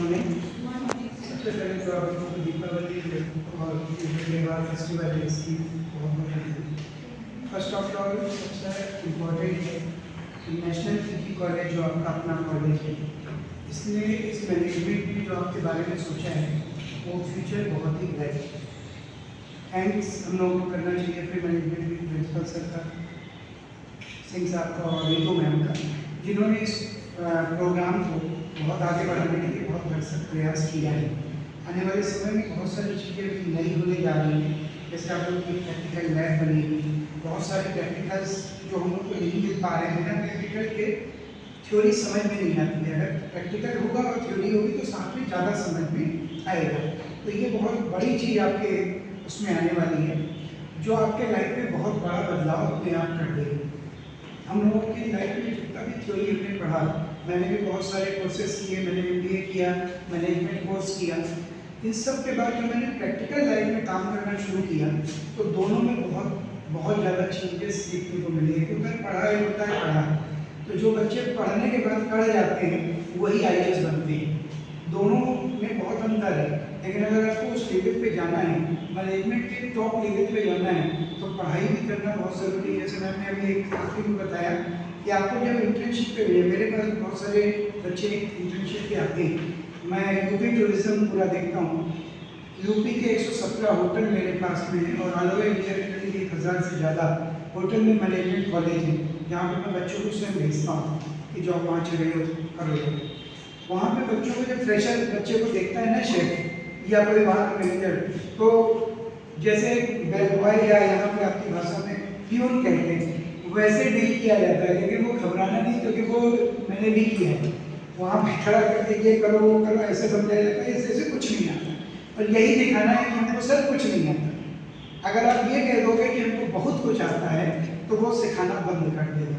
Morning. सबसे पहले तो आप लोगों को दीपावली और त्योहार फेस्टिवल है इसकी बहुत बहुत फर्स्ट ऑफ ऑल सबसे इम्पोर्टेंट है कि नेशनल पीजी कॉलेज जो आपका अपना कॉलेज है, इसने इस मैनेजमेंट ने जो आपके बारे में सोचा है वो फ्यूचर बहुत ही ब्राइट है। थैंक्स हम लोगों को करना चाहिए फिर मैनेजमेंट की प्रिंसिपल सर का, सिंह साहब का और रीतू मैम का, जिन्होंने इस प्रोग्राम को बहुत आगे बढ़ाने के लिए बहुत भरसक प्रयास किया है। आने वाले समय में बहुत सारी चीज़ें नई होने जा रही हैं, जैसे आप लोग की प्रैक्टिकल लैब बनेगी, बहुत सारे प्रैक्टिकल्स जो हम लोग को नहीं मिल पा रहे हैं ना, प्रैक्टिकल के थ्योरी समझ में नहीं आती है। अगर प्रैक्टिकल होगा और थ्योरी होगी तो साथ में ज़्यादा समझ में आएगा। तो ये बहुत बड़ी चीज़ आपके उसमें आने वाली है, जो आपके लाइफ में बहुत बड़ा बदलाव अपने आप कर देगी। हम लोगों की लाइफ में जितना भी थ्योरी हमने पढ़ा, मैंने भी बहुत सारे कोर्सेज किए, मैंने MBA किया, मैनेजमेंट कोर्स किया, इन सब के बाद जब मैंने प्रैक्टिकल लाइफ में काम करना शुरू किया तो दोनों में बहुत ज़्यादा चेंजेस सीखने को मिले। क्योंकि पढ़ा है होता है पढ़ा, तो जो बच्चे पढ़ने के बाद पढ़ जाते हैं वही IAS बनते हैं, दोनों में बहुत अंतर है। लेकिन अगर आपको उस लेवल पे जाना है, मैनेजमेंट के टॉप लेवल पे जाना है, तो पढ़ाई भी करना बहुत ज़रूरी है। जैसे मैंने अभी एक आखिरी में बताया कि आपको जब इंटर्नशिप पे भेजे, मेरे पास बहुत सारे बच्चे इंटर्नशिप पे आते हैं, मैं यूपी टूरिज्म पूरा देखता हूँ। यूपी के 117 होटल मेरे पास में है और ऑल ओवर इंडिया के करीब 1000 से ज़्यादा होटल में मैनेजमेंट कॉलेज है, जहाँ पर मैं बच्चों को स्वयं भेजता हूँ कि जॉब वहाँ चले हो करो। वहाँ पे बच्चों को जब फ्रेशर बच्चे को देखता है ना शेफ या कोई वहाँ का मैनेजर, तो जैसे बेल बॉय या यहाँ पे आपकी भाषा में प्यून कहते हैं, वैसे डील किया जाता है। लेकिन वो घबराना नहीं, क्योंकि वो मैंने भी किया है। वहाँ पे खड़ा करके ये करो वो करो ऐसे समझाया जाता है, ऐसे कुछ नहीं आता। और यही दिखाना है कि हमको सब कुछ नहीं आता। अगर आप ये कह दोगे कि हमको बहुत कुछ आता है तो वो सिखाना बंद कर देगा।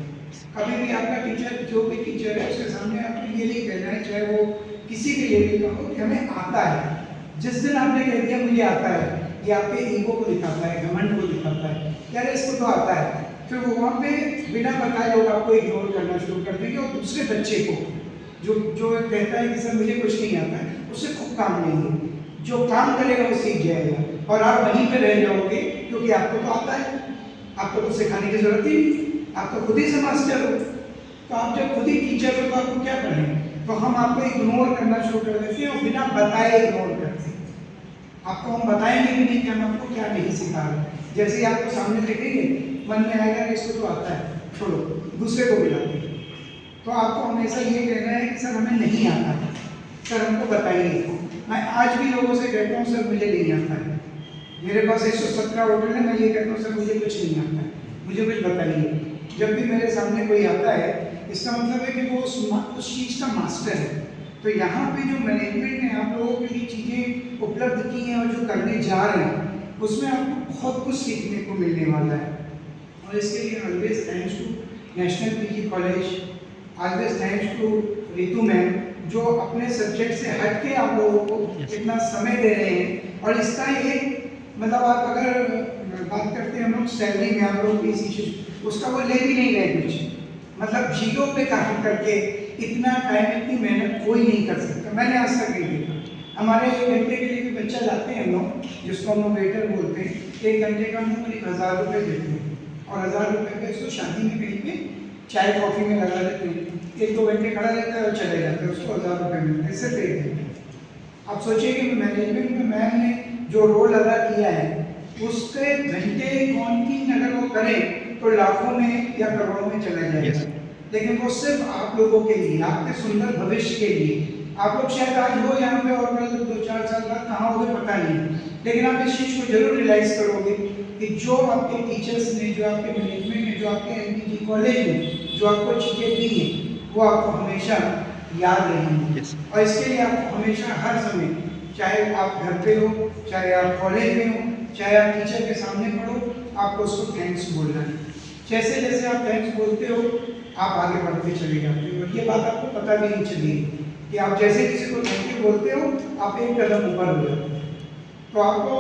कभी भी आपका टीचर, जो भी टीचर है, उसके सामने आपको ये नहीं कहना है, चाहे वो किसी भी लेवल का हो, कि हमें आता है। जिस दिन आपने कह दिया मुझे आता है, ये आपके ईगो को दिखाता है, घमंड को दिखाता है, यार इसको तो आता है। फिर वो वहाँ पे बिना बताए लोग आपको इग्नोर करना शुरू कर देंगे और दूसरे बच्चे को जो कहता है कि सर मुझे कुछ नहीं आता है, उससे खूब काम लेंगे। जो काम करेगा वो सीख जाएगा और आप वहीं पे रह जाओगे, क्योंकि आपको तो आता है, आपको तो सिखाने की जरूरत ही नहीं, आप तो खुद ही से मास्टर हो। तो आप जब खुद ही टीचर हो तो आपको क्या पढ़ेंगे? तो हम आपको इग्नोर करना शुरू कर देते हैं और बिना बताए इग्नोर करते हैं। आपको हम बताएंगे भी नहीं कि हम आपको क्या नहीं सिखा रहे। जैसे ही आपको सामने देखेंगे मन में आएगा कि इसको तो आता है, छोड़ो, दूसरे को बुलाते। तो आपको हमेशा ये कहना है कि सर हमें नहीं आता है, सर हमको बताइए। मैं आज भी लोगों से कहता हूँ सर मुझे नहीं आता है, मेरे पास 117 होटल है, मैं ये कहता हूँ सर मुझे कुछ नहीं आता है, मुझे कुछ बताइए। जब भी मेरे सामने कोई आता है, इसका मतलब है कि वो उस चीज़ का मास्टर है। तो यहाँ पे जो मैनेजमेंट ने आप लोगों के लिए चीज़ें उपलब्ध की हैं और जो करने जा रहे हैं, उसमें आपको बहुत कुछ सीखने को मिलने वाला है। और इसके लिए always thanks to National PG College, always thanks to Ritu ma'am, जो अपने सब्जेक्ट से हट के आप लोगों को इतना समय दे रहे हैं। और इसका एक मतलब आप अगर बात करते हैं हम लोग सैलरी में आप लोग किसी चीज़ उसका वो ले भी नहीं रहे कुछ, मतलब जीरो पे काम करके इतना टाइम इतनी मेहनत कोई नहीं कर सकता। मैंने आज तक नहीं देखा। हमारे 1 घंटे के लिए भी बच्चा जाते हैं हम लोग, जिसको हम लोग वेटर बोलते हैं, 1 घंटे का हम लोग 1000 रुपये देते हैं और 1000 रुपये का इसको शादी में कहीं पे चाय कॉफ़ी में लगा देते हैं। 1-2 घंटे खड़ा रहता है और चले जाते हैं, उसको 1000 रुपये मिलते हैं, सिर्फ 1 घंटे। आप सोचिए कि मैनेजमेंट में मैम ने जो रोल अदा किया है, उसके घंटे काउंटिंग अगर वो करें तो लाखों में या करोड़ों में चला जाएगा। लेकिन वो सिर्फ आप लोगों के लिए, आपके सुंदर भविष्य के लिए। आप लोग शायद आज हो यहाँ पे और कल 2-4 साल बाद कहाँ होगे पता नहीं, लेकिन आप इस चीज़ को जरूर रियलाइज करोगे कि जो आपके टीचर्स ने, जो आपके मैनेजमेंट ने, जो आपके MPG कॉलेज ने जो आपको चीज़ें दी हैं, वो आपको हमेशा याद रहेंगी। और इसके लिए आपको हमेशा हर समय, चाहे आप घर पे हो, चाहे आप कॉलेज में हो, चाहे आप टीचर के सामने पढ़ो, आपको उसको थैंक्स बोलना है। जैसे जैसे आप थैंक्स बोलते हो आप आगे बढ़ते चले जाते हो। और ये बात आपको पता भी नहीं चली कि आप जैसे किसी को थैंक यू बोलते हो आप एक कदम ऊपर हो जाते हो। तो आपको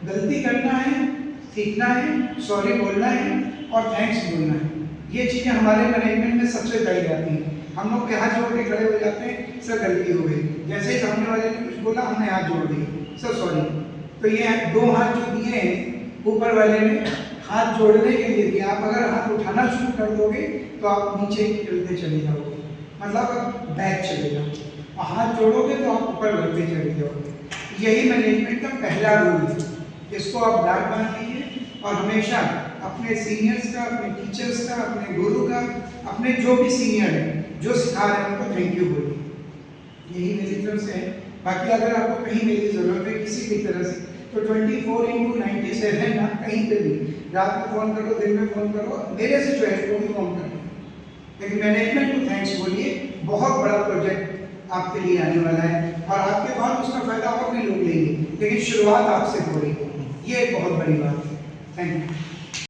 गलती करना है, सीखना है, सॉरी बोलना है और थैंक्स बोलना है। ये चीज़ें हमारे मैनेजमेंट में सबसे पहले आती हैं। हम लोग के हाथ जोड़ के खड़े हो जाते हैं, सर गलती हो गई, जैसे ही सामने वाले ने कुछ बोला हमने हाथ जोड़ दिए, सर सॉरी। तो ये दो हाथ जो दिए हैं ऊपर वाले ने हाथ जोड़ने के लिए दिया, आप अगर हाथ उठाना शुरू कर दोगे तो आप नीचे गिरते चले जाओगे, मतलब बैक चले जाओगे, और हाथ जोड़ोगे तो आप ऊपर बढ़ते चले जाओगे। यही मैनेजमेंट का पहला रूल है, इसको आप डाक बना लीजिए और हमेशा अपने सीनियर्स का, अपने टीचर्स का, अपने गुरु का, अपने जो भी सीनियर है जो सिखा रहे हैं उनको थैंक यू बोलिए। यही मेरी तरफ से है। बाकी अगर आपको कहीं मेरी ज़रूरत है किसी भी तरह से तो 24/97 ना कहीं पे भी रात में फ़ोन करो, दिन में फ़ोन करो, मेरे से जो है वो भी फ़ोन करो। लेकिन मैनेजमेंट को थैंक्स बोलिए, बहुत बड़ा प्रोजेक्ट आपके लिए आने वाला है और आपके बाद उसका फायदा और भी लोग लेंगे, लेकिन शुरुआत आपसे हो रही है, ये एक बहुत बड़ी बात है। Thank you.